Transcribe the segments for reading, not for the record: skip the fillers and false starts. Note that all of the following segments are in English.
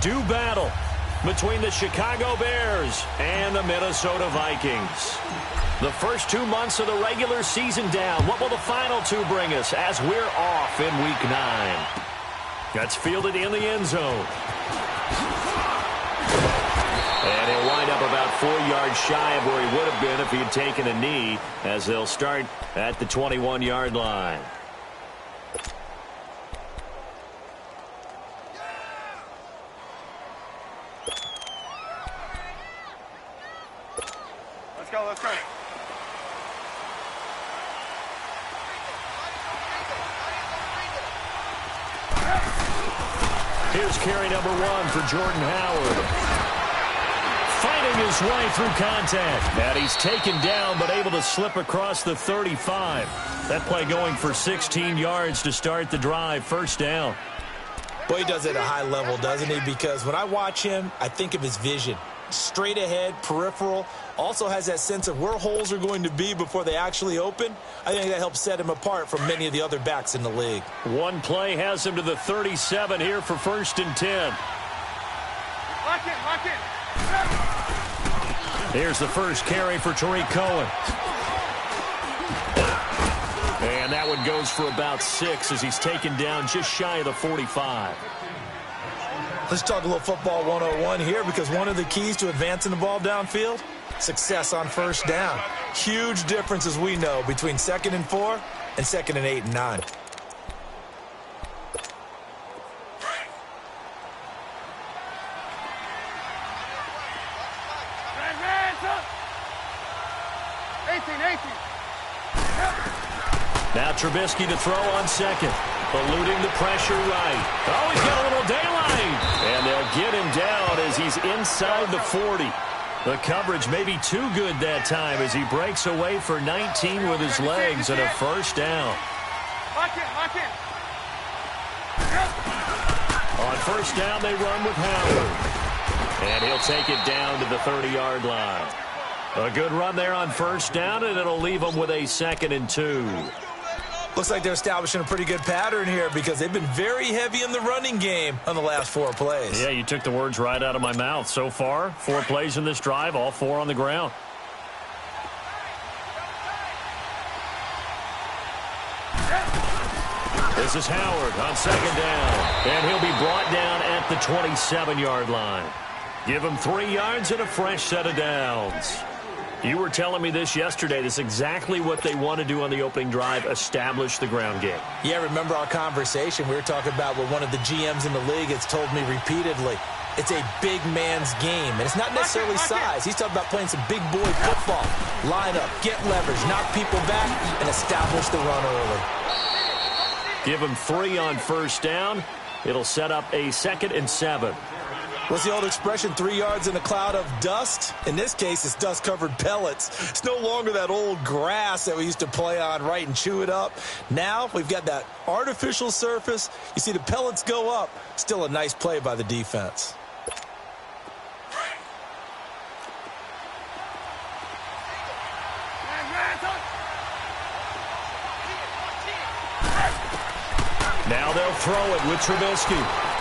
do battle between the Chicago Bears and the Minnesota Vikings. The first 2 months of the regular season down. What will the final two bring us as we're off in Week 9? That's fielded in the end zone. And he'll wind up about 4 yards shy of where he would have been if he had taken a knee, as they'll start at the 21-yard line. Let's go, let's go. Here's carry number 1 for Jordan Howard. Fighting his way through contact. And he's taken down but able to slip across the 35. That play going for 16 yards to start the drive. First down. Boy, he does it at a high level, doesn't he? Because when I watch him, I think of his vision. Straight ahead, peripheral. Also has that sense of where holes are going to be before they actually open. I think that helps set him apart from many of the other backs in the league. One play has him to the 37 here for 1st and 10. Lock in, lock in. Here's the first carry for Tariq Cohen. And that one goes for about 6 as he's taken down just shy of the 45. Let's talk a little football 101 here, because one of the keys to advancing the ball downfield, success on first down. Huge difference, as we know, between 2nd and 4 and 2nd and 8 and 9. Now Trubisky to throw on 2nd. Eluding the pressure right. Oh, he's got a little daylight. And they'll get him down as he's inside the 40. The coverage may be too good that time as he breaks away for 19 with his legs and a first down. Lock in, lock in. On first down, they run with Howard. And he'll take it down to the 30-yard line. A good run there on first down, and it'll leave them with a 2nd and 2. Looks like they're establishing a pretty good pattern here, because they've been very heavy in the running game on the last 4 plays. Yeah, you took the words right out of my mouth. So far, 4 plays in this drive, all 4 on the ground. This is Howard on 2nd down. And he'll be brought down at the 27-yard line. Give him 3 yards and a fresh set of downs. You were telling me this yesterday. This is exactly what they want to do on the opening drive, establish the ground game. Yeah, remember our conversation? We were talking about what one of the GMs in the league has told me repeatedly. It's a big man's game, and it's not necessarily size. He's talking about playing some big boy football. Line up, get leverage, knock people back, and establish the run early. Give him 3 on first down. It'll set up a 2nd and 7. What's the old expression, 3 yards in a cloud of dust? In this case, it's dust-covered pellets. It's no longer that old grass that we used to play on, right, and chew it up. Now we've got that artificial surface. You see the pellets go up. Still a nice play by the defense. Now they'll throw it with Trubisky.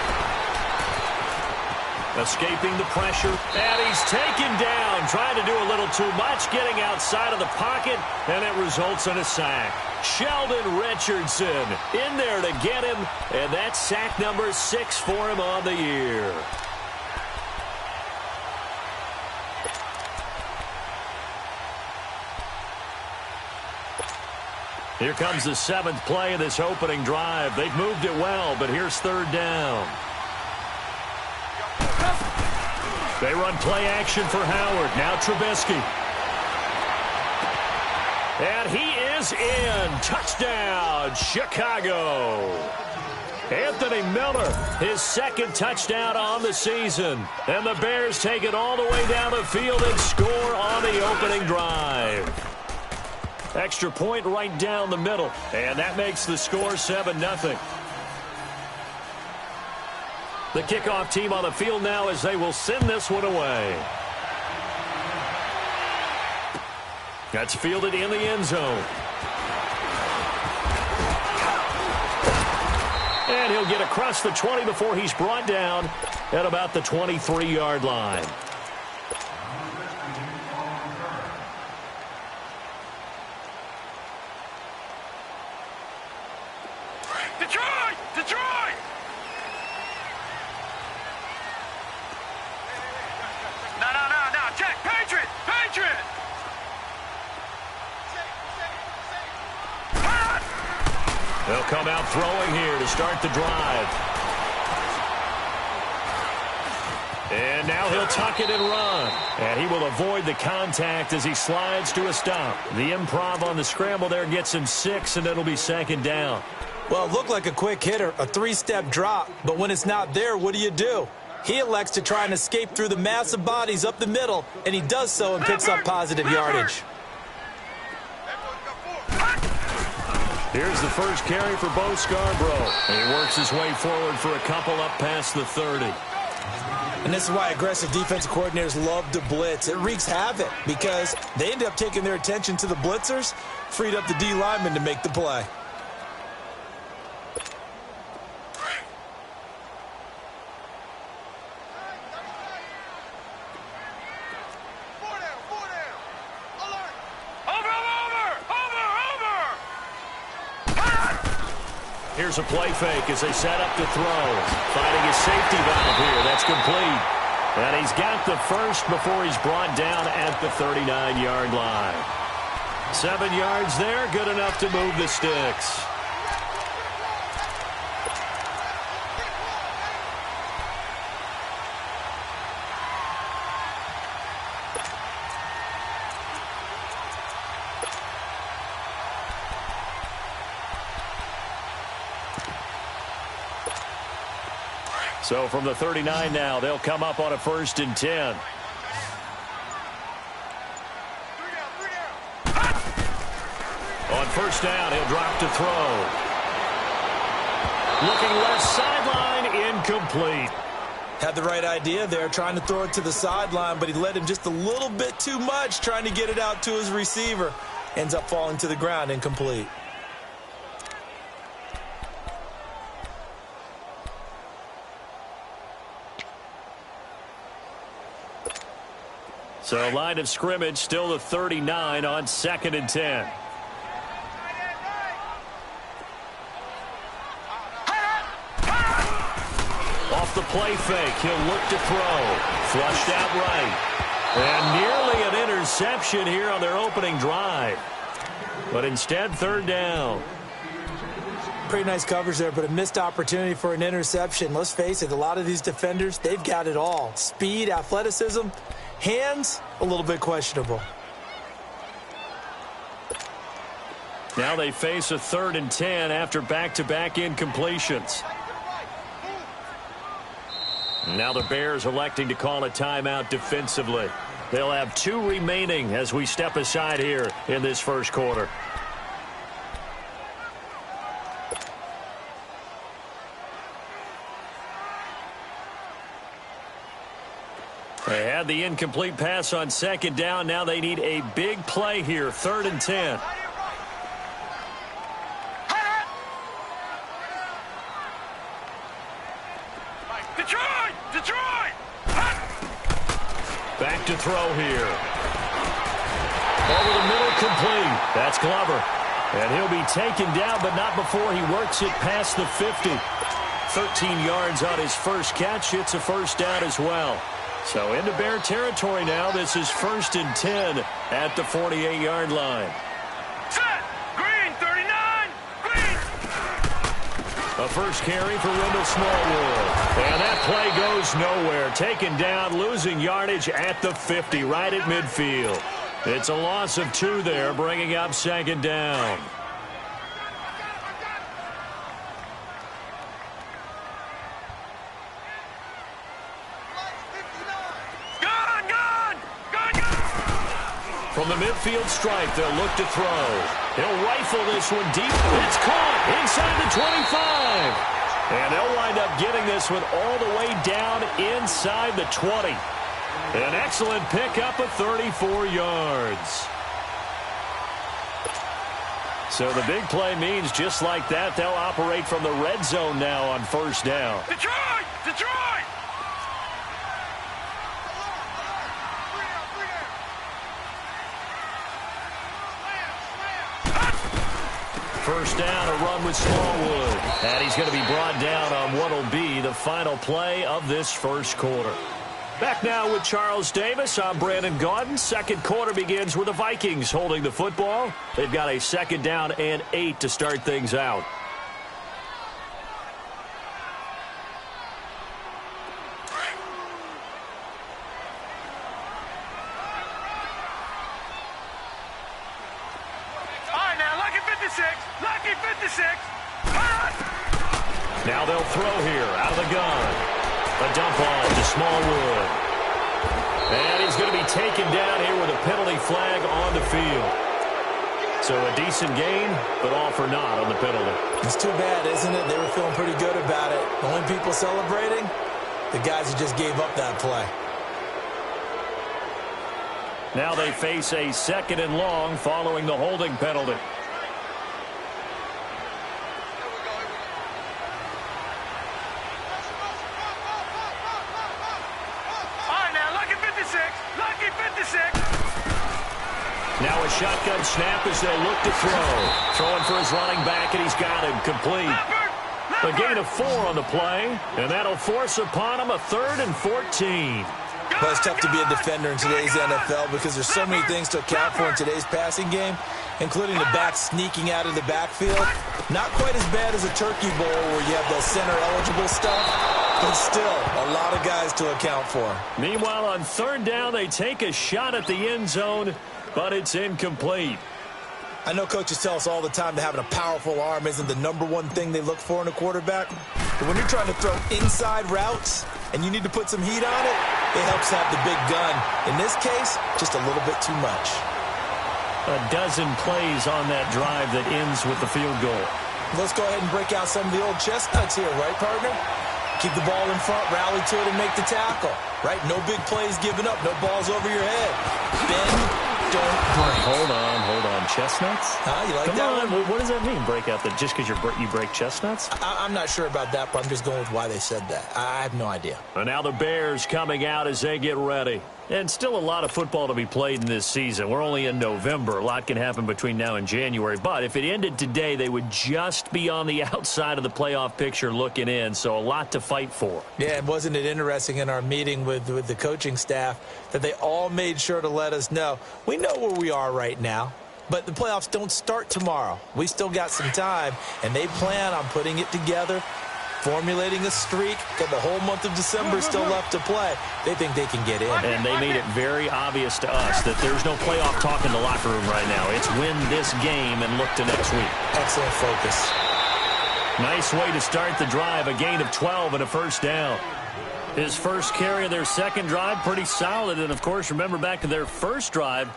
Escaping the pressure, and he's taken down, trying to do a little too much, getting outside of the pocket, and it results in a sack. Sheldon Richardson in there to get him, and that's sack number 6 for him on the year. Here comes the 7th play of this opening drive. They've moved it well, but here's 3rd down. They run play action for Howard. Now Trubisky. And he is in. Touchdown, Chicago. Anthony Miller, his 2nd touchdown on the season. And the Bears take it all the way down the field and score on the opening drive. Extra point right down the middle. And that makes the score 7-0. The kickoff team on the field now as they will send this one away. That's fielded in the end zone. And he'll get across the 20 before he's brought down at about the 23-yard line. Detroit! Detroit! No, check! Patriot! Patriot! They'll come out throwing here to start the drive. And now he'll tuck it and run. And he will avoid the contact as he slides to a stop. The improv on the scramble there gets him 6, and it'll be second down. Well, it looked like a quick hitter, a 3-step drop. But when it's not there, what do? He elects to try and escape through the massive bodies up the middle, and he does so and picks up positive yardage. Here's the first carry for Bo Scarborough. And he works his way forward for a couple up past the 30. And this is why aggressive defensive coordinators love to blitz. It wreaks havoc because they end up taking their attention to the blitzers, freed up the D lineman to make the play. Here's a play fake as they set up to throw. Finding his safety valve here. That's complete. And he's got the first before he's brought down at the 39-yard line. 7 yards there, good enough to move the sticks. So from the 39 now, they'll come up on a 1st and 10. On 1st down, he'll drop to throw. Looking left sideline, incomplete. Had the right idea there, trying to throw it to the sideline, but he led him just a little bit too much, trying to get it out to his receiver. Ends up falling to the ground, incomplete. So line of scrimmage still the 39 on 2nd and 10. Off the play fake, he'll look to throw. Flushed out right. And nearly an interception here on their opening drive. But instead, 3rd down. Pretty nice coverage there, but a missed opportunity for an interception. Let's face it, a lot of these defenders, they've got it all. Speed, athleticism. Hands, a little bit questionable. Now they face a 3rd and 10 after back-to-back incompletions. Now the Bears electing to call a timeout defensively. They'll have 2 remaining as we step aside here in this first quarter. They had the incomplete pass on 2nd down. Now they need a big play here. 3rd and 10. Detroit! Back to throw here. Over the middle, complete. That's Glover. And he'll be taken down, but not before he works it past the 50. 13 yards on his first catch. It's a 1st down as well. So into Bear territory now. This is 1st and 10 at the 48-yard line. Set! Green, 39! Green! A first carry for Wendell Smallwood. And that play goes nowhere. Taken down, losing yardage at the 50, right at midfield. It's a loss of 2 there, bringing up 2nd down. From the midfield stripe, they'll look to throw. He'll rifle this one deep. It's caught inside the 25. And they'll wind up getting this one all the way down inside the 20. An excellent pickup of 34 yards. So the big play means just like that, they'll operate from the red zone now on first down. Detroit! Detroit! First down, a run with Smallwood. And he's going to be brought down on what will be the final play of this first quarter. Back now with Charles Davis. I'm Brandon Gaudin. Second quarter begins with the Vikings holding the football. They've got a second down and 8 to start things out. All right, now, lucky 56. Lucky 56. Now they'll throw here out of the gun. A dump on to Smallwood. And he's going to be taken down here with a penalty flag on the field. So a decent gain, but all for naught on the penalty. It's too bad, isn't it? They were feeling pretty good about it. The only people celebrating, the guys who just gave up that play. Now they face a second and long following the holding penalty. Now a shotgun snap as they look to throw. Throwing for his running back, and he's got him complete. A gain of 4 on the play, and that'll force upon him a 3rd and 14. But it's tough to be a defender in today's NFL because there's so many things to account for in today's passing game, including the back sneaking out of the backfield. Not quite as bad as a turkey bowl where you have the center-eligible stuff, but still a lot of guys to account for. Meanwhile, on third down, they take a shot at the end zone, but it's incomplete. I know coaches tell us all the time that having a powerful arm isn't the #1 thing they look for in a quarterback. But when you're trying to throw inside routes and you need to put some heat on it, it helps have the big gun. In this case, just a little bit too much. A dozen plays on that drive that ends with the field goal. Let's go ahead and break out some of the old chestnuts here, right, partner? Keep the ball in front, rally to it, and make the tackle. Right? No big plays given up, no balls over your head. Bend, don't break. Hold on. Chestnuts? You like Come that on. one? What does that mean, break out? That just because you break chestnuts? I'm not sure about that, but I'm just going with why they said that. I have no idea. And now the Bears coming out as they get ready. And still a lot of football to be played in this season. We're only in November. A lot can happen between now and January. But if it ended today, they would just be on the outside of the playoff picture looking in. So a lot to fight for. Yeah, and wasn't it interesting in our meeting with the coaching staff that they all made sure to let us know, we know where we are right now, but the playoffs don't start tomorrow. We still got some time, and they plan on putting it together, formulating a streak, got the whole month of December still left to play. They think they can get in. And they made it very obvious to us that there's no playoff talk in the locker room right now. It's win this game and look to next week. Excellent focus. Nice way to start the drive, a gain of 12 and a first down. His first carry of their second drive, pretty solid. And, of course, remember back to their first drive,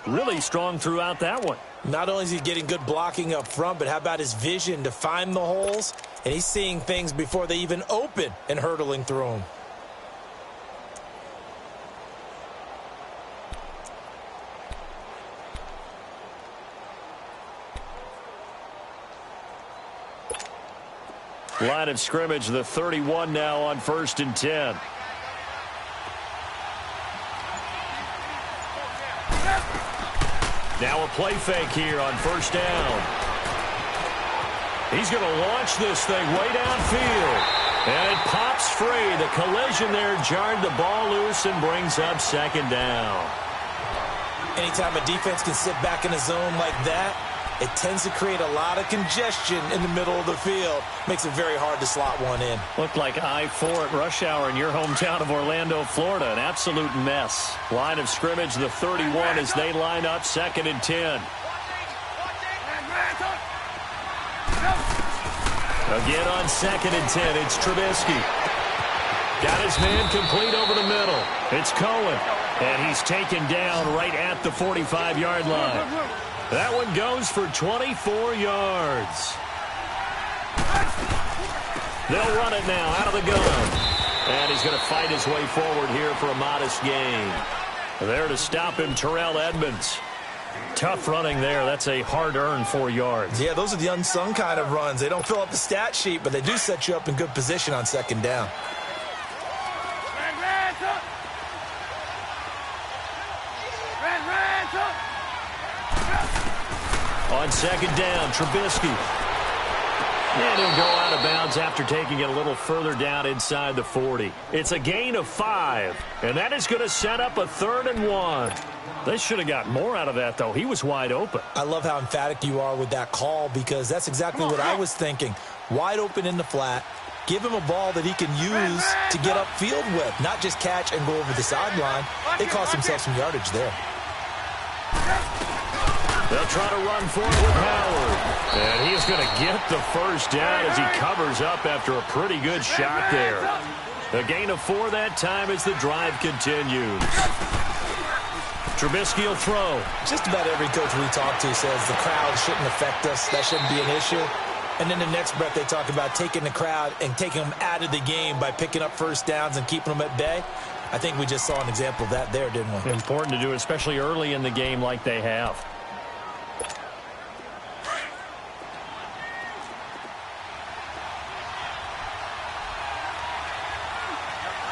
really strong throughout that one. Not only is he getting good blocking up front, but how about his vision to find the holes? And he's seeing things before they even open and hurtling through them. Line of scrimmage, the 31 now on 1st and 10. Now a play fake here on first down. He's going to launch this thing way downfield. And it pops free. The collision there jarred the ball loose and brings up second down. Anytime a defense can sit back in a zone like that, it tends to create a lot of congestion in the middle of the field. Makes it very hard to slot one in. Looked like I-4 at rush hour in your hometown of Orlando, Florida. An absolute mess. Line of scrimmage, the 31 as they line up 2nd and 10. Again on 2nd and 10, it's Trubisky. Got his man complete over the middle. It's Cohen. And he's taken down right at the 45-yard line. That one goes for 24 yards. They'll run it now out of the gun. And he's going to fight his way forward here for a modest gain. There to stop him, Terrell Edmonds. Tough running there. That's a hard-earned 4 yards. Yeah, those are the unsung kind of runs. They don't fill up the stat sheet, but they do set you up in good position on second down. On second down, Trubisky. And he'll go out of bounds after taking it a little further down inside the 40. It's a gain of 5, and that is going to set up a 3rd and 1. They should have got more out of that, though. He was wide open. I love how emphatic you are with that call because that's exactly what I was thinking. Wide open in the flat. Give him a ball that he can use to get upfield with, not just catch and go over the sideline. They cost themselves some yardage there. They'll try to run for it with Howard. And he's going to get the first down as he covers up after a pretty good shot there. A gain of 4 that time as the drive continues. Trubisky will throw. Just about every coach we talk to says the crowd shouldn't affect us. That shouldn't be an issue. And then the next breath they talk about taking the crowd and taking them out of the game by picking up first downs and keeping them at bay. I think we just saw an example of that there, didn't we? Important to do, especially early in the game like they have.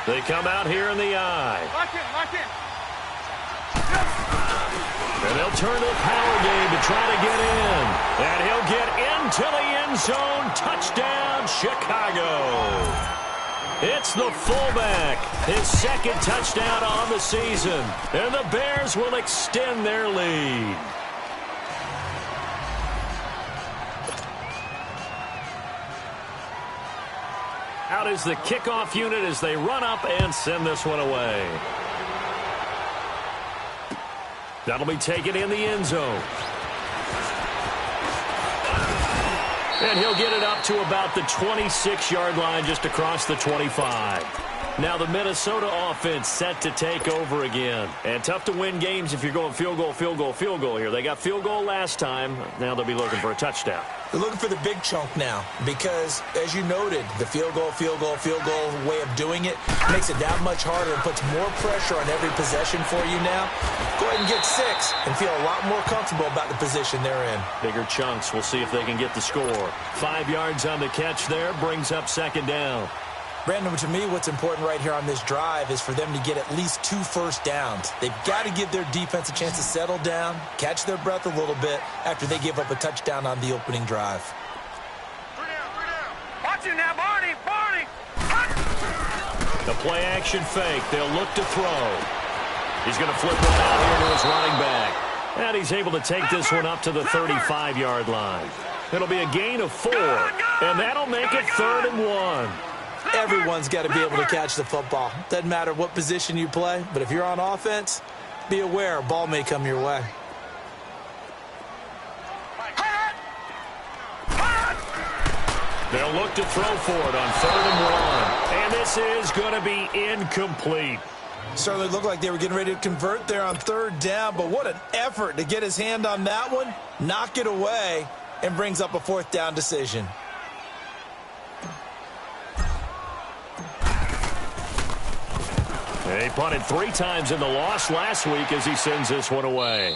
They come out here in the eye. Lock in. And they'll turn to the power game to try to get in. And he'll get into the end zone. Touchdown, Chicago. It's the fullback. His 2nd touchdown on the season. And the Bears will extend their lead. Out is the kickoff unit as they run up and send this one away. That'll be taken in the end zone. And he'll get it up to about the 26-yard line just across the 25. Now the Minnesota offense set to take over again. And tough to win games if you're going field goal here. They got field goal last time. Now they'll be looking for a touchdown. They're looking for the big chunk now because, as you noted, the field goal way of doing it makes it that much harder and puts more pressure on every possession for you now. Go ahead and get 6 and feel a lot more comfortable about the position they're in. Bigger chunks. We'll see if they can get the score. 5 yards on the catch there brings up second down. Brandon, to me, what's important right here on this drive is for them to get at least 2 first downs. They've got to give their defense a chance to settle down, catch their breath a little bit after they give up a touchdown on the opening drive. Watch it now, Barney. The play action fake. They'll look to throw. He's going to flip one out here to his running back. And he's able to take this one up to the 35-yard line. It'll be a gain of 4, and that'll make it 3rd and 1. Everyone's got to be able to catch the football. Doesn't matter what position you play, but if you're on offense, be aware a ball may come your way. They'll look to throw for it on 3rd and 1. And this is going to be incomplete. Certainly looked like they were getting ready to convert there on 3rd down, but what an effort to get his hand on that one, knock it away, and brings up a 4th down decision. He punted 3 times in the loss last week as he sends this one away.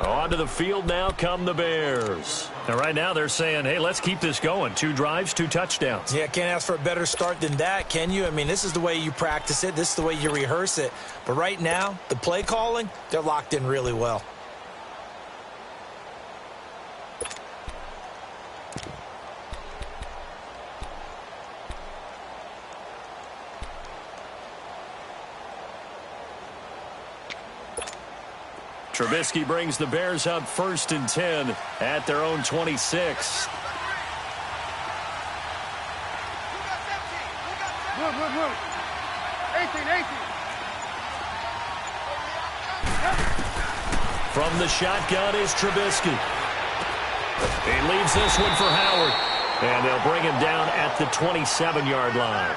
Onto the field now come the Bears. And right now they're saying, hey, let's keep this going. 2 drives, 2 touchdowns. Yeah, can't ask for a better start than that, can you? I mean, this is the way you practice it. This is the way you rehearse it. But right now, the play calling, they're locked in really well. Trubisky brings the Bears up 1st and 10 at their own 26. Move. 18. From the shotgun is Trubisky. He leaves this one for Howard. And they'll bring him down at the 27-yard line.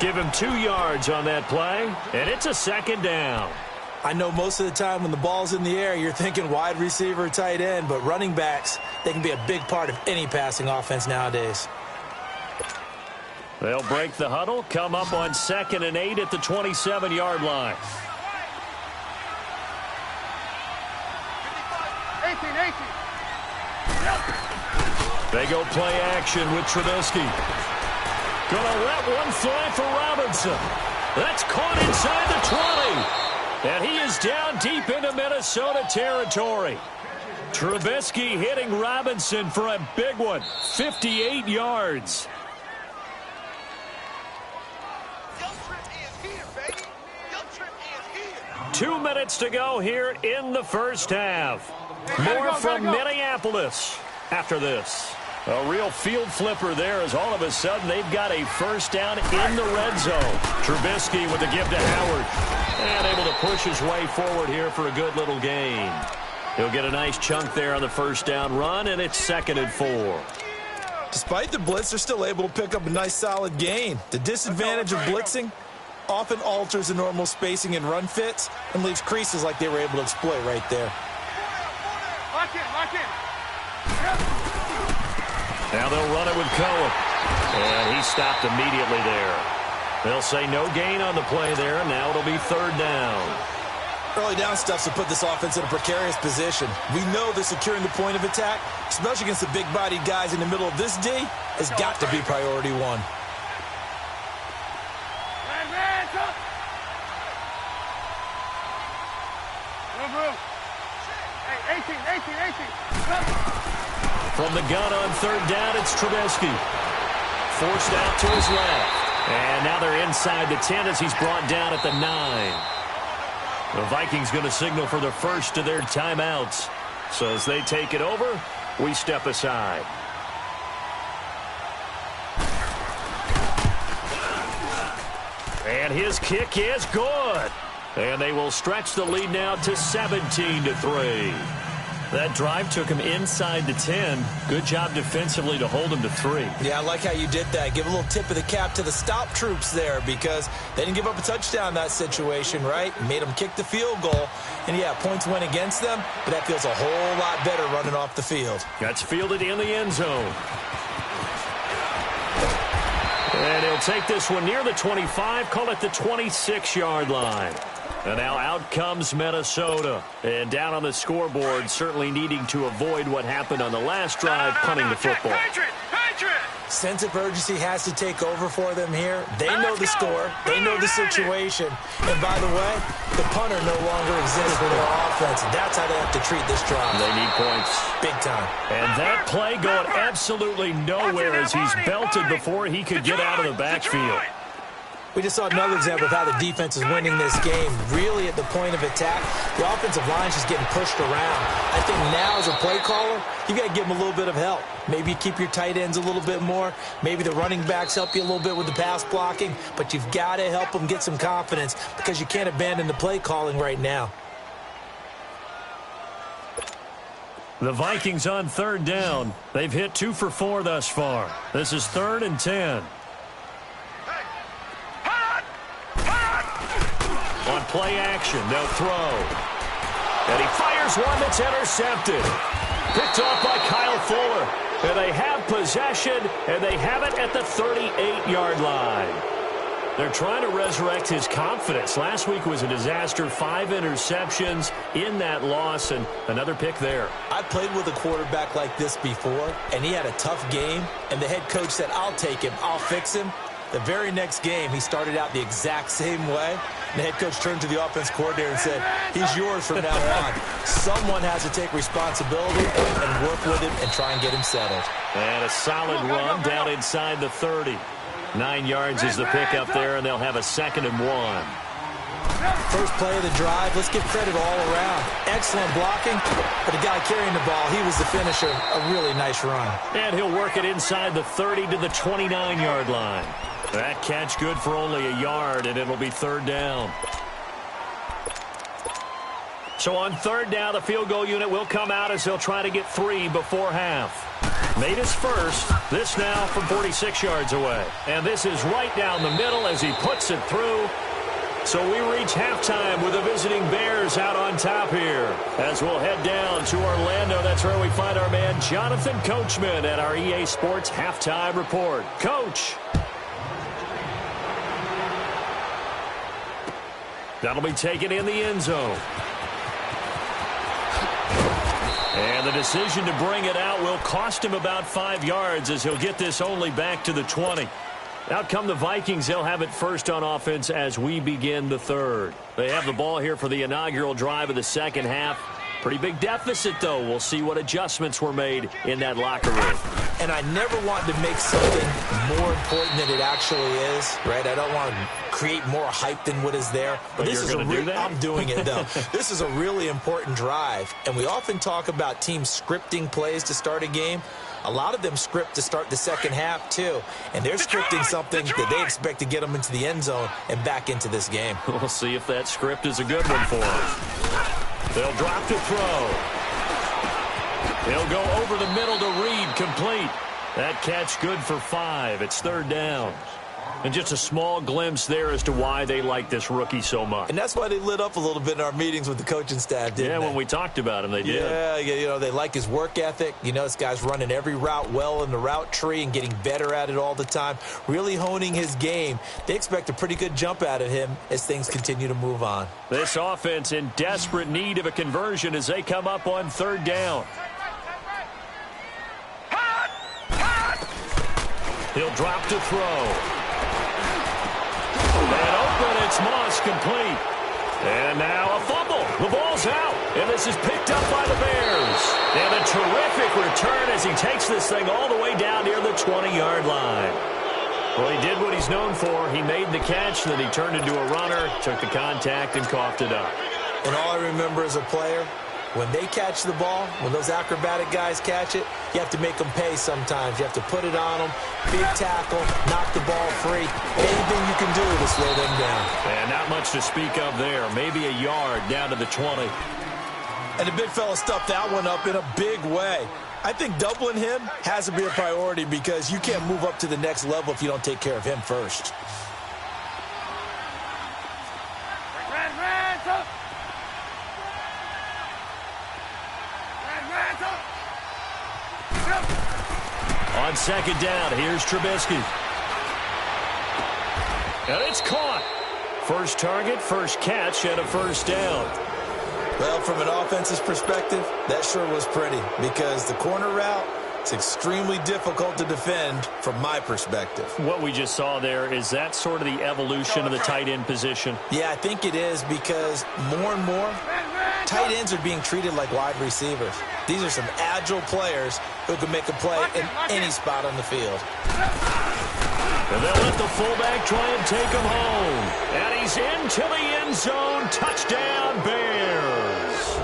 Give him 2 yards on that play, and it's a 2nd down. I know most of the time when the ball's in the air, you're thinking wide receiver, tight end, but running backs, they can be a big part of any passing offense nowadays. They'll break the huddle, come up on 2nd and 8 at the 27-yard line. They go play action with Trubisky. Gonna let one fly for Robinson. That's caught inside the 20. And he is down deep into Minnesota territory. Trubisky hitting Robinson for a big one. 58 yards. 2 minutes to go here in the first half. More from Minneapolis after this. A real field flipper there as all of a sudden they've got a first down in the red zone. Trubisky with the give to Howard. And able to push his way forward here for a good little gain. He'll get a nice chunk there on the first down run, and it's 2nd and 4. Despite the blitz, they're still able to pick up a nice solid gain. The disadvantage of blitzing often alters the normal spacing and run fits and leaves creases like they were able to exploit right there. Lock in. Now they'll run it with Cohen. And he stopped immediately there. They'll say no gain on the play there, and now it'll be 3rd down. Early down stuff to put this offense in a precarious position. We know that securing the point of attack, especially against the big-bodied guys in the middle of this D, has got to be priority one. Hey, 18. From the gun on 3rd down, it's Trubisky. Forced out to his left. And now they're inside the 10 as he's brought down at the 9. The Vikings going to signal for the first of their timeouts. So as they take it over, we step aside. And his kick is good. And they will stretch the lead now to 17-3. That drive took him inside the 10. Good job defensively to hold him to 3. Yeah, I like how you did that. Give a little tip of the cap to the stop troops there because they didn't give up a touchdown in that situation, right? Made them kick the field goal. And, yeah, points went against them, but that feels a whole lot better running off the field. That's fielded in the end zone. And he'll take this one near the 25, call it the 26-yard line. And now out comes Minnesota. And down on the scoreboard, certainly needing to avoid what happened on the last drive, punting the football. Sense of urgency has to take over for them here. They know the score. They know the situation. And by the way, the punter no longer exists for their offense. That's how they have to treat this drive. They need points. Big time. And that play going absolutely nowhere as he's belted before he could get out of the backfield. We just saw another example of how the defense is winning this game. Really at the point of attack, the offensive line is just getting pushed around. I think now as a play caller, you got to give them a little bit of help. Maybe you keep your tight ends a little bit more. Maybe the running backs help you a little bit with the pass blocking. But you've got to help them get some confidence because you can't abandon the play calling right now. The Vikings on 3rd down. They've hit 2 for 4 thus far. This is 3rd and 10. On play action, they'll throw. And he fires one that's intercepted. Picked off by Kyle Fuller. And they have possession, and they have it at the 38-yard line. They're trying to resurrect his confidence. Last week was a disaster. 5 interceptions in that loss, and another pick there. I played with a quarterback like this before, and he had a tough game, and the head coach said, I'll take him, I'll fix him. The very next game, he started out the exact same way. The head coach turned to the offense coordinator and said, he's yours from now on. Someone has to take responsibility and work with him and try and get him settled. And a solid run down inside the 30. 9 yards is the pickup there, and they'll have a 2nd and 1. First play of the drive, let's give credit all around. Excellent blocking, but the guy carrying the ball, he was the finisher. A really nice run. And he'll work it inside the 30 to the 29-yard line. That catch good for only a yard, and it'll be 3rd down. So on 3rd down, the field goal unit will come out as they'll try to get 3 before half. Made his first. This now from 46 yards away. And this is right down the middle as he puts it through. So we reach halftime with the visiting Bears out on top here. As we'll head down to Orlando, that's where we find our man Jonathan Coachman at our EA Sports Halftime Report. Coach. That'll be taken in the end zone. And the decision to bring it out will cost him about 5 yards as he'll get this only back to the 20. Out come the Vikings. They'll have it first on offense as we begin the third. They have the ball here for the inaugural drive of the second half. Pretty big deficit, though. We'll see what adjustments were made in that locker room. And I never want to make something more important than it actually is, right? I don't want to create more hype than what is there. But this you're is going to do that? I'm doing it, though. This is a really important drive. And we often talk about teams scripting plays to start a game. A lot of them script to start the second half, too. And they're scripting something that they expect to get them into the end zone and back into this game. We'll see if that script is a good one for them. They'll drop to throw. He'll go over the middle to Reed, complete. That catch good for 5. It's third down. And just a small glimpse there as to why they like this rookie so much. And that's why they lit up a little bit in our meetings with the coaching staff, didn't they? When we talked about him, they did. Yeah, you know, they like his work ethic. You know, this guy's running every route well in the route tree and getting better at it all the time, really honing his game. They expect a pretty good jump out of him as things continue to move on. This offense in desperate need of a conversion as they come up on third down. He'll drop to throw. And open, it's Moss, complete. And now a fumble. The ball's out. And this is picked up by the Bears. And a terrific return as he takes this thing all the way down near the 20-yard line. Well, he did what he's known for. He made the catch, then he turned into a runner, took the contact, and coughed it up. And all I remember as a player, when they catch the ball, when those acrobatic guys catch it, you have to make them pay sometimes. You have to put it on them, big tackle, knock the ball free. Anything you can do to slow them down. And not much to speak of there. Maybe a yard down to the 20. And the big fella stuffed that one up in a big way. I think doubling him has to be a priority because you can't move up to the next level if you don't take care of him first. On second down, here's Trubisky. And it's caught. First target, first catch, and a first down. Well, from an offense's perspective, that sure was pretty because the corner route, it's extremely difficult to defend from my perspective. What we just saw there, is that sort of the evolution of the tight end position? Yeah, I think it is because more and more, tight ends are being treated like wide receivers. These are some agile players who can make a play in any spot on the field. And they'll let the fullback try and take him home. And he's into the end zone. Touchdown, Bears.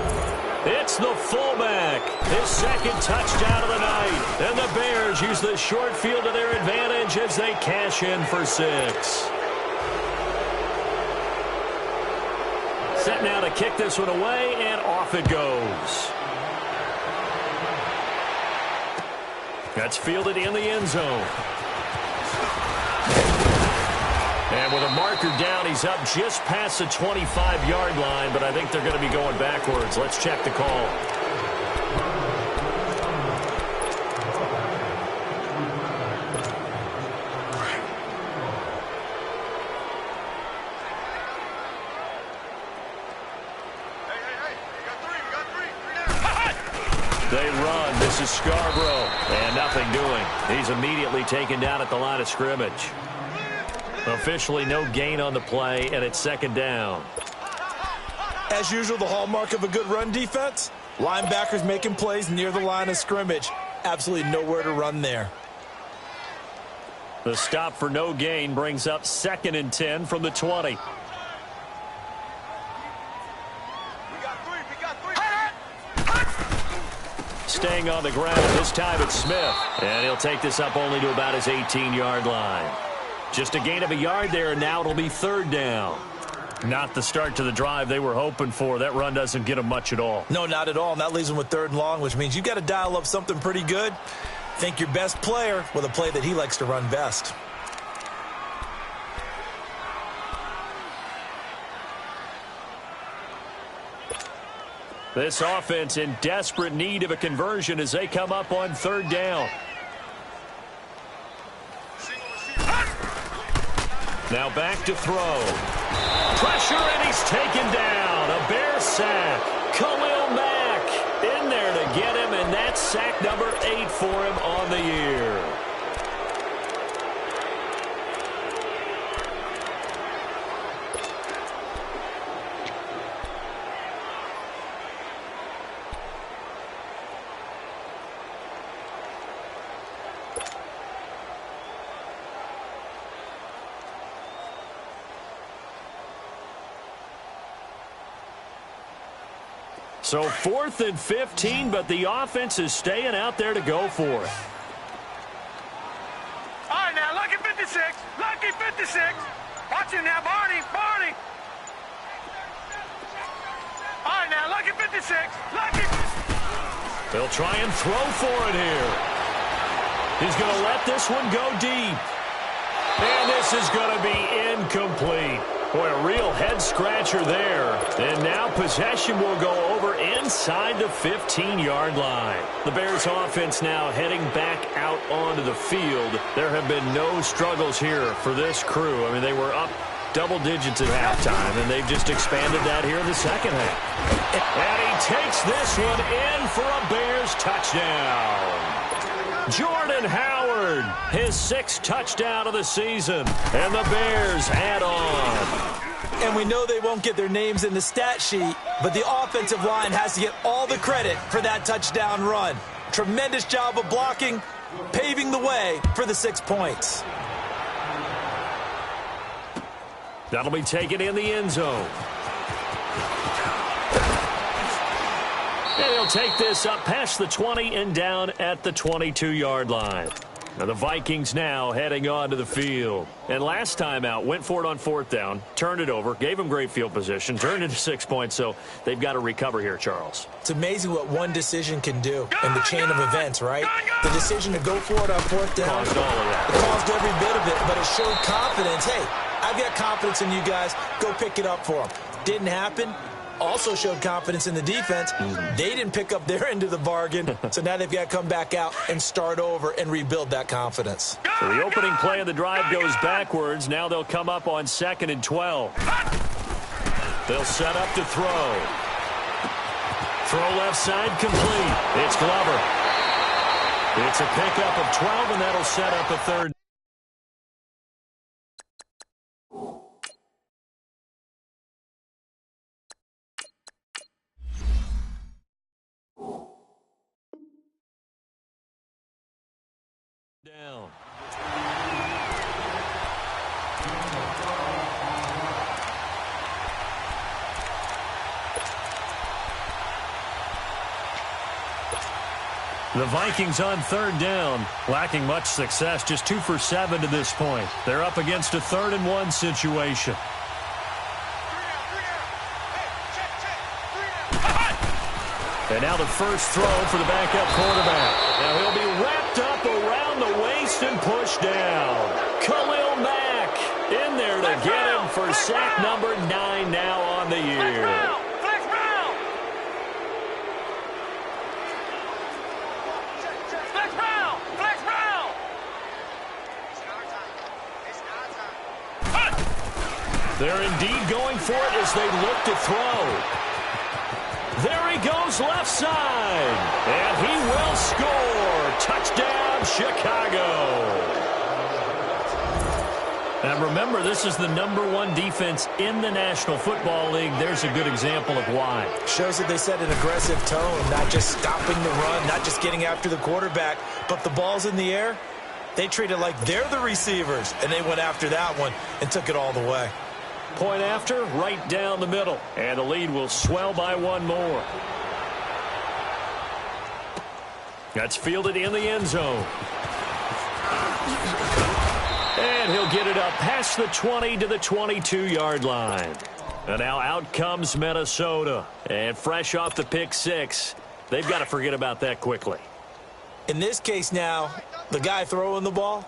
It's the fullback. His second touchdown of the night. And the Bears use the short field to their advantage as they cash in for 6. Set now to kick this one away, and off it goes. That's fielded in the end zone. And with a marker down, he's up just past the 25-yard line, but I think they're going to be going backwards. Let's check the call. They run. This is Scarborough. And nothing doing. He's immediately taken down at the line of scrimmage. Officially no gain on the play, and it's second down. As usual, the hallmark of a good run defense, linebackers making plays near the line of scrimmage. Absolutely nowhere to run there. The stop for no gain brings up 2nd and 10 from the 20. Staying on the ground, this time it's Smith. And he'll take this up only to about his 18-yard line. Just a gain of a yard there, and now it'll be third down. Not the start to the drive they were hoping for. That run doesn't get them much at all. No, not at all. And that leaves them with 3rd and long, which means you've got to dial up something pretty good. Think your best player with a play that he likes to run best. This offense in desperate need of a conversion as they come up on third down. Now back to throw. Pressure, and he's taken down. A Bear sack. Khalil Mack in there to get sack number 8 for him on the year. So 4th and 15, but the offense is staying out there to go for it. All right, now, lucky 56. Lucky 56. Watch him now, Barney. Barney. All right, now, lucky 56. Lucky. They'll try and throw for it here. He's going to let this one go deep. And this is going to be incomplete. Boy, a real head-scratcher there. And now possession will go over inside the 15-yard line. The Bears offense now heading back out onto the field. There have been no struggles here for this crew. I mean, they were up double digits at halftime, and they've just expanded that here in the second half. And he takes this one in for a Bears touchdown. Jordan Howard, his 6th touchdown of the season, and the Bears add on. And we know they won't get their names in the stat sheet, but the offensive line has to get all the credit for that touchdown run. Tremendous job of blocking, paving the way for the 6 points. That'll be taken in the end zone. And he'll take this up past the 20 and down at the 22-yard line. Now the Vikings now heading onto the field. And last time out, went for it on 4th down, turned it over, gave them great field position, turned it to 6 points, so they've got to recover here, Charles. It's amazing what one decision can do in the chain of events, right? The decision to go for it on 4th down caused all of that. It caused every bit of it, but it showed confidence. Hey, I've got confidence in you guys. Go pick it up for them. Didn't happen. Also showed confidence in the defense. They didn't pick up their end of the bargain, so now they've got to come back out and start over and rebuild that confidence. So the opening play of the drive goes backwards. Now they'll come up on 2nd and 12. They'll set up to throw. Throw left side complete. It's Glover. It's a pickup of 12, and that'll set up a 3rd. Down. The Vikings on 3rd down, lacking much success, just 2 for 7 to this point. They're up against a 3rd and 1 situation. And now the first throw for the backup quarterback. Now he'll be wrapped up around the waist and pushed down. Khalil Mack in there to get him for sack number 9 now on the year. They're indeed going for it as they look to throw. There he goes left side. And he will score. Touchdown, Chicago. And remember, this is the #1 defense in the National Football League. There's a good example of why. Shows that they set an aggressive tone, not just stopping the run, not just getting after the quarterback, but the ball's in the air. They treat it like they're the receivers, and they went after that one and took it all the way. Point after, right down the middle. And the lead will swell by 1 more. That's fielded in the end zone. And he'll get it up past the 20 to the 22-yard line. And now out comes Minnesota. And fresh off the pick 6, they've got to forget about that quickly. In this case now, the guy throwing the ball,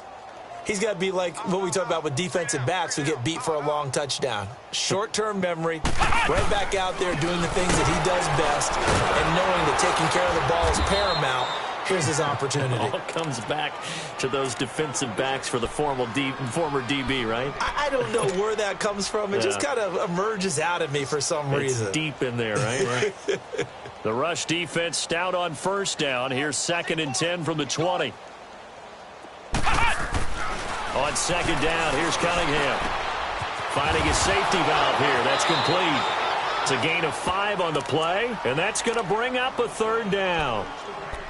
he's got to be like what we talk about with defensive backs who get beat for a long touchdown. Short-term memory, right back out there doing the things that he does best, and knowing that taking care of the ball is paramount. Here's his opportunity. It all comes back to those defensive backs for the former DB, right? I don't know where that comes from. It just kind of emerges out of me for some reason. It's deep in there, right? The rush defense stout on first down. Here's 2nd and 10 from the 20. On 2nd down, here's Cunningham. Finding his safety valve here. That's complete. It's a gain of 5 on the play, and that's going to bring up a 3rd down.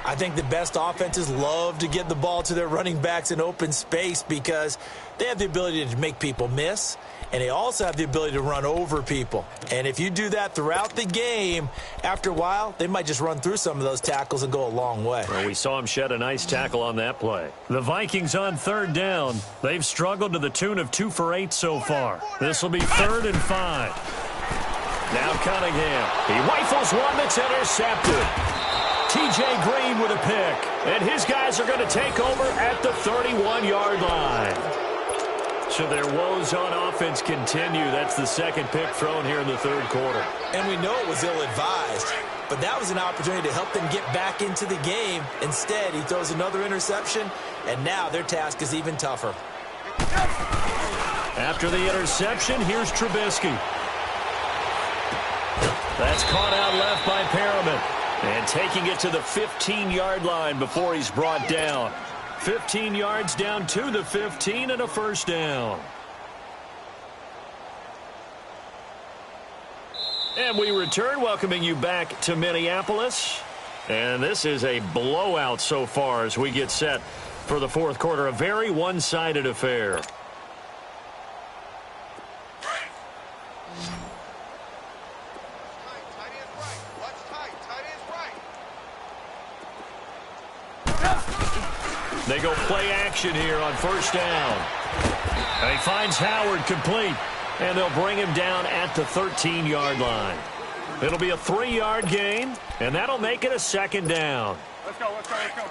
I think the best offenses love to get the ball to their running backs in open space because they have the ability to make people miss, and they also have the ability to run over people. And if you do that throughout the game, after a while, they might just run through some of those tackles and go a long way. Well, we saw him shed a nice tackle on that play. The Vikings on 3rd down. They've struggled to the tune of 2 for 8 so far. This will be 3rd and 5. Now Cunningham. He rifles one that's intercepted. T.J. Green with a pick. And his guys are going to take over at the 31-yard line. So their woes on offense continue. That's the 2nd pick thrown here in the 3rd quarter. And we know it was ill-advised, but that was an opportunity to help them get back into the game. Instead, he throws another interception, and now their task is even tougher. After the interception, here's Trubisky. That's caught out left by Perriman. And taking it to the 15-yard line before he's brought down. 15 yards down to the 15 and a 1st down. And we return, welcoming you back to Minneapolis. And this is a blowout so far as we get set for the 4th quarter. A very one-sided affair. They go play action here on 1st down. And he finds Howard complete. And they'll bring him down at the 13-yard line. It'll be a 3-yard gain, and that'll make it a 2nd down. Let's go, let's go, let's go.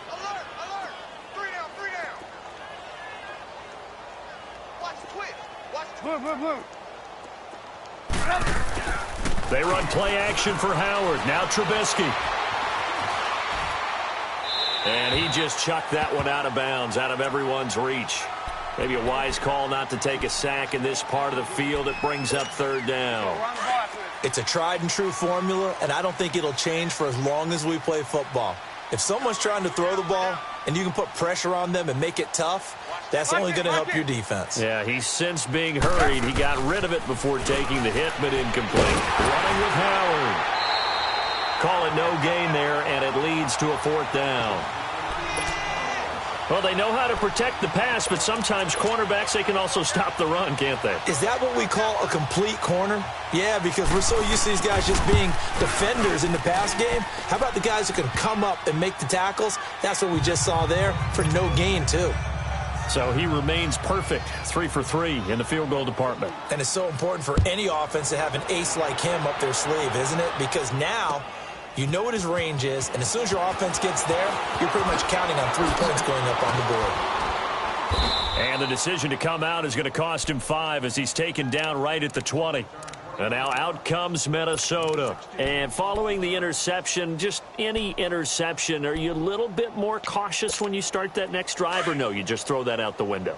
Alert, alert. 3 down, 3 down. Watch the twist. Watch the twist. Move, move, move. They run play action for Howard. Now Trubisky. And he just chucked that one out of bounds, out of everyone's reach. Maybe a wise call not to take a sack in this part of the field. It brings up 3rd down. It's a tried-and-true formula, and I don't think it'll change for as long as we play football. If someone's trying to throw the ball and you can put pressure on them and make it tough, that's only going to help your defense. Yeah, he's since being hurried. He got rid of it before taking the hit, but incomplete. Running with Howard. Calling no gain there, and it leads to a 4th down. Well, they know how to protect the pass, but sometimes cornerbacks, they can also stop the run, can't they? Is that what we call a complete corner? Yeah, because we're so used to these guys just being defenders in the pass game. How about the guys who can come up and make the tackles? That's what we just saw there for no gain, too. So he remains perfect, 3 for 3 in the field goal department. And it's so important for any offense to have an ace like him up their sleeve, isn't it? Because now you know what his range is, and as soon as your offense gets there, you're pretty much counting on 3 points going up on the board. And the decision to come out is going to cost him 5 as he's taken down right at the 20. And now out comes Minnesota. And following the interception, just any interception, are you a little bit more cautious when you start that next drive, or no, you just throw that out the window?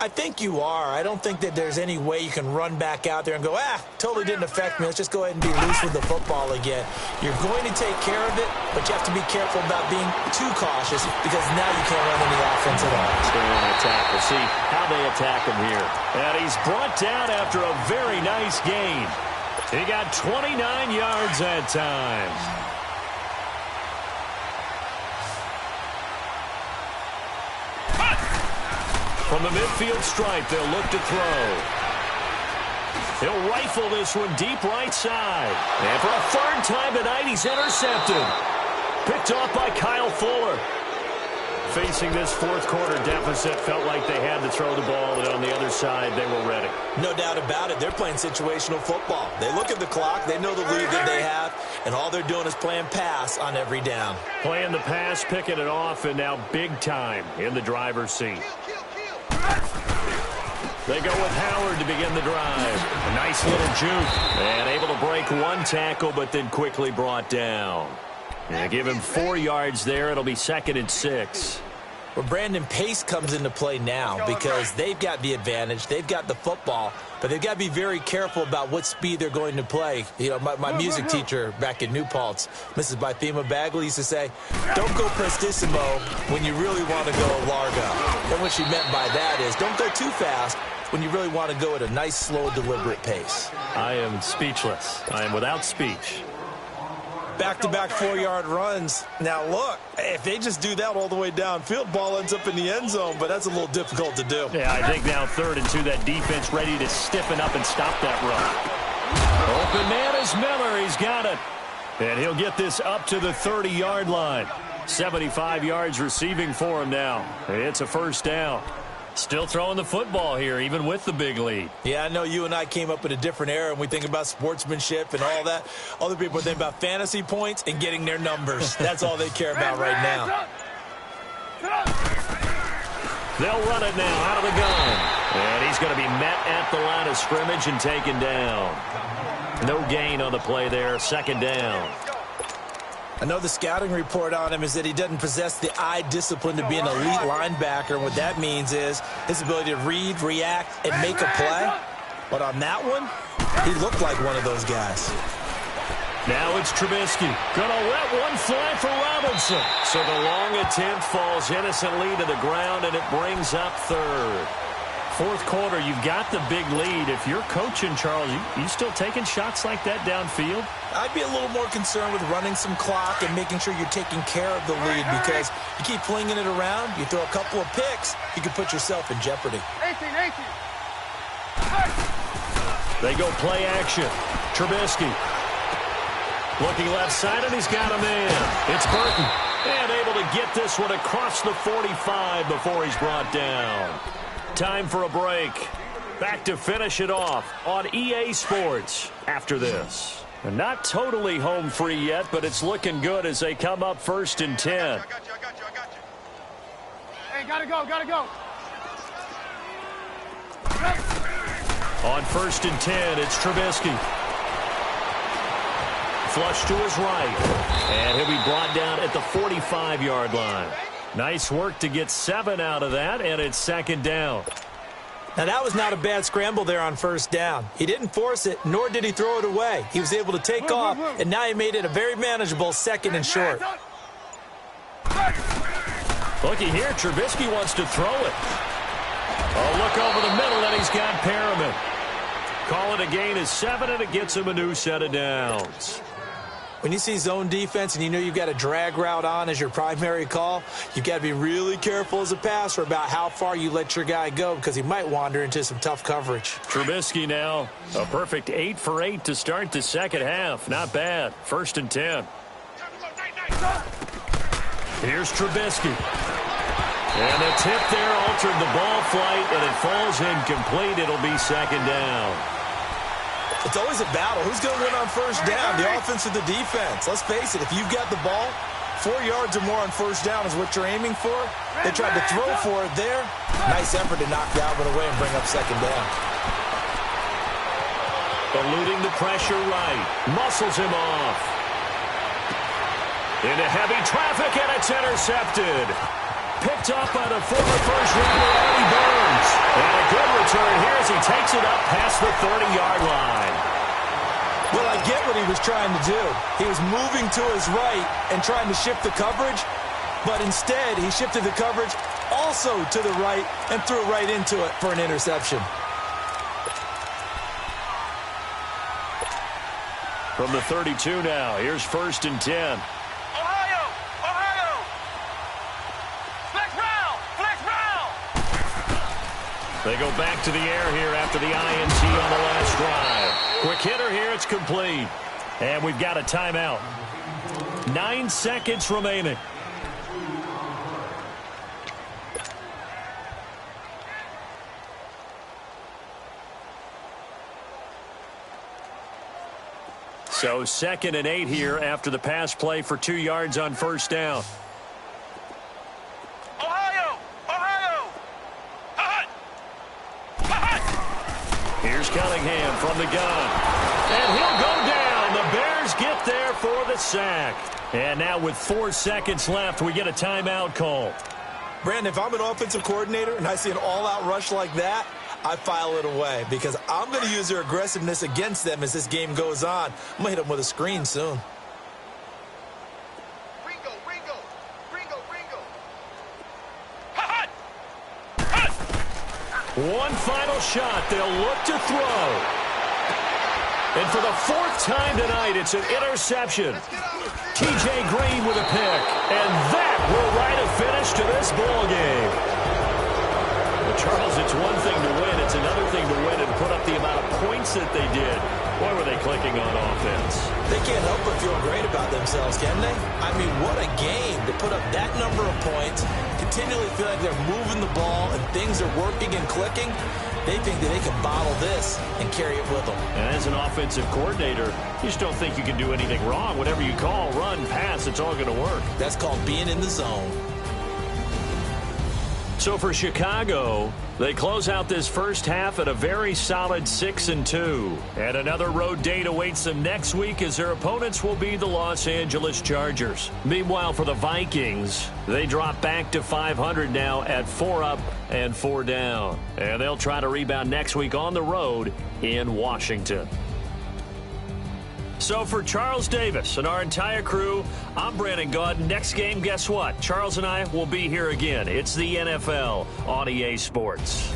I think you are. I don't think that there's any way you can run back out there and go, totally didn't affect me. Let's just go ahead and be loose with the football again. You're going to take care of it, but you have to be careful about being too cautious because now you can't run any offense at all. Stay on attack. We'll see how they attack him here. And he's brought down after a very nice gain. He got 29 yards that time. From the midfield stripe, they'll look to throw. He'll rifle this one deep right side. And for a 3rd time tonight, he's intercepted. Picked off by Kyle Fuller. Facing this 4th quarter deficit, felt like they had to throw the ball, and on the other side, they were ready. No doubt about it. They're playing situational football. They look at the clock. They know the lead that they have, and all they're doing is playing pass on every down. Playing the pass, picking it off, and now big time in the driver's seat. They go with Howard to begin the drive. A nice little juke. And able to break one tackle, but then quickly brought down. And give him 4 yards there. It'll be 2nd and 6. Well, Brandon, pace comes into play now because they've got the advantage. They've got the football, but they've got to be very careful about what speed they're going to play. You know, my music teacher back in New Paltz, Mrs. Bythema Bagley, used to say, don't go prestissimo when you really want to go largo. And what she meant by that is don't go too fast when you really want to go at a nice, slow, deliberate pace. I am speechless. I am without speech. Back-to-back 4-yard runs. Now, look, if they just do that all the way downfield, ball ends up in the end zone, but that's a little difficult to do. Yeah, I think now 3rd and 2, that defense ready to stiffen up and stop that run. Open man is Miller. He's got it. And he'll get this up to the 30-yard line. 75 yards receiving for him now. It's a first down. Still throwing the football here, even with the big lead. Yeah, I know you and I came up in a different era, and we think about sportsmanship and all that. Other people think about fantasy points and getting their numbers. That's all they care about right now. They'll run it now out of the gun. And he's going to be met at the line of scrimmage and taken down. No gain on the play there, 2nd down. I know the scouting report on him is that he doesn't possess the eye discipline to be an elite linebacker. And what that means is his ability to read, react, and make a play. But on that one, he looked like one of those guys. Now it's Trubisky. Gonna let one fly for Robinson. So the long attempt falls innocently to the ground, and it brings up 3rd. 4th quarter, you've got the big lead. If you're coaching, Charles, you still taking shots like that downfield? I'd be a little more concerned with running some clock and making sure you're taking care of the lead, because you keep flinging it around, you throw a couple of picks, you can put yourself in jeopardy. 18. They go play action. Trubisky looking left side, and he's got a man. It's Burton. And able to get this one across the 45 before he's brought down. Time for a break. Back to finish it off on EA Sports after this. They're not totally home free yet, but it's looking good as they come up 1st and 10. I got you. Hey, gotta go. On 1st and 10, it's Trubisky. Flush to his right. And he'll be brought down at the 45-yard line. Nice work to get 7 out of that, and it's 2nd down. Now, that was not a bad scramble there on 1st down. He didn't force it, nor did he throw it away. He was able to take off, and now he made it a very manageable 2nd and short. Looky here, Trubisky wants to throw it. Oh, look over the middle, and he's got Perriman. Call it a gain of 7, and it gets him a new set of downs. When you see zone defense and you know you've got a drag route on as your primary call, you've got to be really careful as a passer about how far you let your guy go, because he might wander into some tough coverage. Trubisky now, a perfect 8 for 8 to start the 2nd half. Not bad. 1st and 10. Here's Trubisky. And the tip there altered the ball flight, and it falls incomplete. It'll be 2nd down. It's always a battle. Who's going to win on 1st down, the offense or the defense? Let's face it, if you've got the ball, 4 yards or more on 1st down is what you're aiming for. They tried to throw for it there. Nice effort to knock Dalvin away and bring up 2nd down. Eluding the pressure right. Muscles him off. Into heavy traffic, and it's intercepted. Picked up by the former first-rounder, Artie Burns. And a good return here as he takes it up past the 30-yard line. Well, I get what he was trying to do. He was moving to his right and trying to shift the coverage, but instead he shifted the coverage also to the right and threw right into it for an interception. From the 32 now, here's 1st and 10. They go back to the air here after the INT on the last drive. Quick hitter here, it's complete. And we've got a timeout. 9 seconds remaining. So 2nd and 8 here after the pass play for 2 yards on 1st down. Here's Cunningham from the gun. And he'll go down. The Bears get there for the sack. And now with 4 seconds left, we get a timeout call. Brandon, if I'm an offensive coordinator and I see an all-out rush like that, I file it away because I'm going to use their aggressiveness against them as this game goes on. I'm going to hit them with a screen soon. One final shot. They'll look to throw. And for the fourth time tonight, it's an interception. T.J. Green with a pick. And that will write a finish to this ball game. Well, Charles, it's one thing to win. It's another thing to win and put up the amount of points that they did. Boy, were they clicking on offense. They can't help but feel great about themselves, can they? I mean, what a game to put up that number of points, continually feel like they're moving the ball and things are working and clicking. They think that they can bottle this and carry it with them. And as an offensive coordinator, you just don't think you can do anything wrong. Whatever you call, run, pass, it's all going to work. That's called being in the zone. So for Chicago, they close out this first half at a very solid 6-2. And another road date awaits them next week as their opponents will be the Los Angeles Chargers. Meanwhile, for the Vikings, they drop back to 500 now at 4 up and 4 down. And they'll try to rebound next week on the road in Washington. So for Charles Davis and our entire crew, I'm Brandon Gaud. Next game, guess what? Charles and I will be here again. It's the NFL on EA Sports.